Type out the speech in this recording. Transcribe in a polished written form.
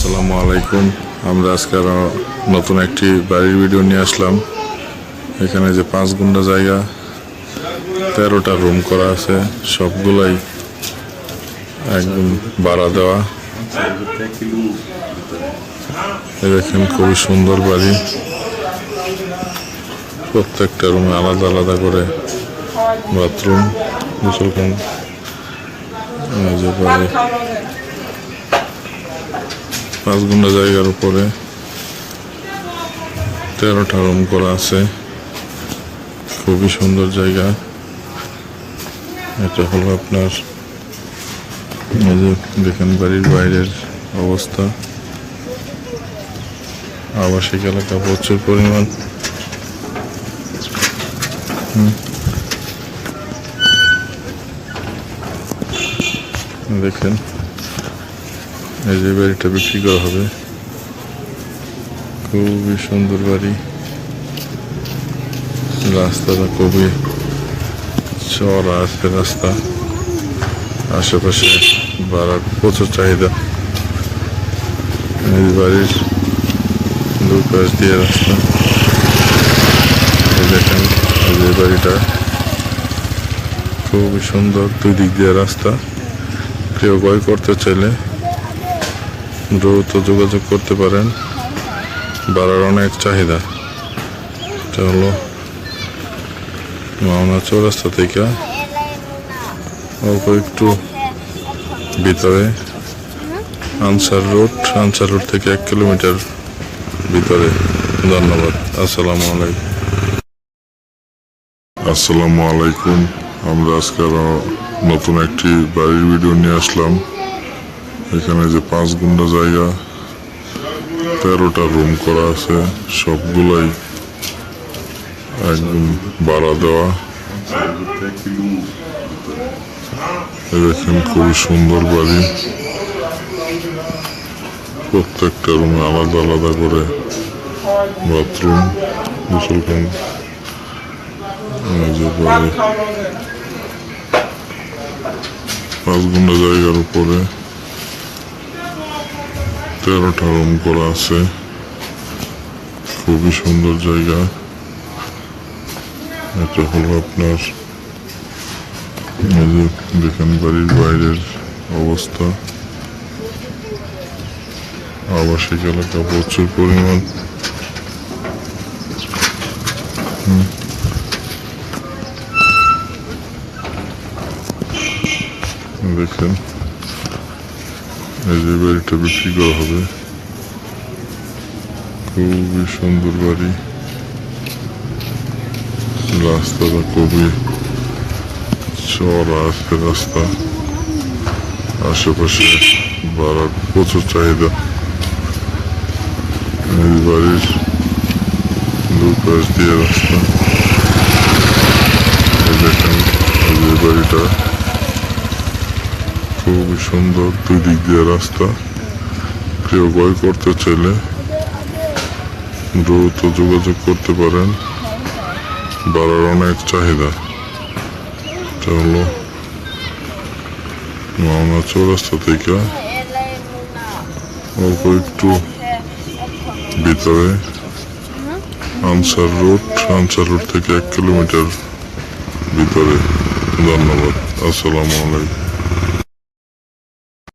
আসসালামু আলাইকুম। আমরা আজকে আরো নতুন একটি বাড়ির ভিডিও নিয়ে আসলাম। এখানে যে 5 গুন্ডা জায়গা, 13টা রুম করা আছে, সবগুলাই একদম ভাড়া দেওয়া। দেখেন খুবই সুন্দর বাড়ি, প্রত্যেকটা রুমে আলাদা আলাদা করে বাথরুম, গোসলখানা। যে বাড়ি 5 গুন্ডা জায়গার উপরে 13টা রুম করা আছে, খুবই সুন্দর জায়গা। এটা হলো আপনার দেখেন বাড়ির বাইরের অবস্থা। আবাসিক এলাকা প্রচুর পরিমাণ। দেখেন এই যে বাড়িটা বিক্রি করা হবে, খুবই সুন্দর বাড়ি। রাস্তাটা খুবই চওড়া আছে, রাস্তা আশেপাশে ভাড়ার প্রচুর চাহিদা। এই বাড়ির দুই পাশ দিয়ে রাস্তা। দেখেন এই যে বাড়িটা খুবই সুন্দর, দুই দিক দিয়ে রাস্তা। কেউ ক্রয় করতে চাইলে দ্রুত যোগাযোগ করতে পারেন, ভাড়ার অনেক চাহিদা। এটা হলো মাওনা চৌরাস্তা থেকে অল্প একটু ভিতরে আনসার রোড থেকে 1 কিলোমিটার ভিতরে। ধন্যবাদ। আসসালামু আলাইকুম। আমরা আজকে আরো নতুন একটি বাড়ির ভিডিও নিয়ে আসলাম। এখানে যে 5 গুন্ডা জায়গা, 13টা রুম করা আছে, সবগুলাই একদম ভাড়া দেওয়া। দেখেন খুবই সুন্দর বাড়ি, প্রত্যেকটা রুমে আলাদা আলাদা করে বাথরুম, গোসলখানা। যে বাড়ি 5 গুন্ডা জায়গার উপরে 13টা রুম করা আছে, খুবই সুন্দর জায়গা। এটা হলো আপনার দেখেন বাড়ির বাইরের অবস্থা। আবাসিক এলাকা প্রচুর পরিমাণ। দেখেন এই যে বাড়িটা বিক্রি করা হবে, খুবই সুন্দর বাড়ি। রাস্তাটা খুবই চওড়া আছে, রাস্তা আশেপাশে ভাড়ার প্রচুর চাহিদা। এই বাড়ির দুই পাশ দিয়ে রাস্তা। দেখেন এই যে বাড়িটা খুবই সুন্দর, দুই দিক দিয়ে রাস্তা। কেউ ক্রয় করতে চাইলে দ্রুত যোগাযোগ করতে পারেন, ভাড়ার অনেক চাহিদা। এটা হলো মাওনা চৌরাস্তা থেকে অল্প একটু ভিতরে আনসার রোড থেকে 1 কিলোমিটার ভিতরে। ধন্যবাদ। আসসালামু আলাইকুম।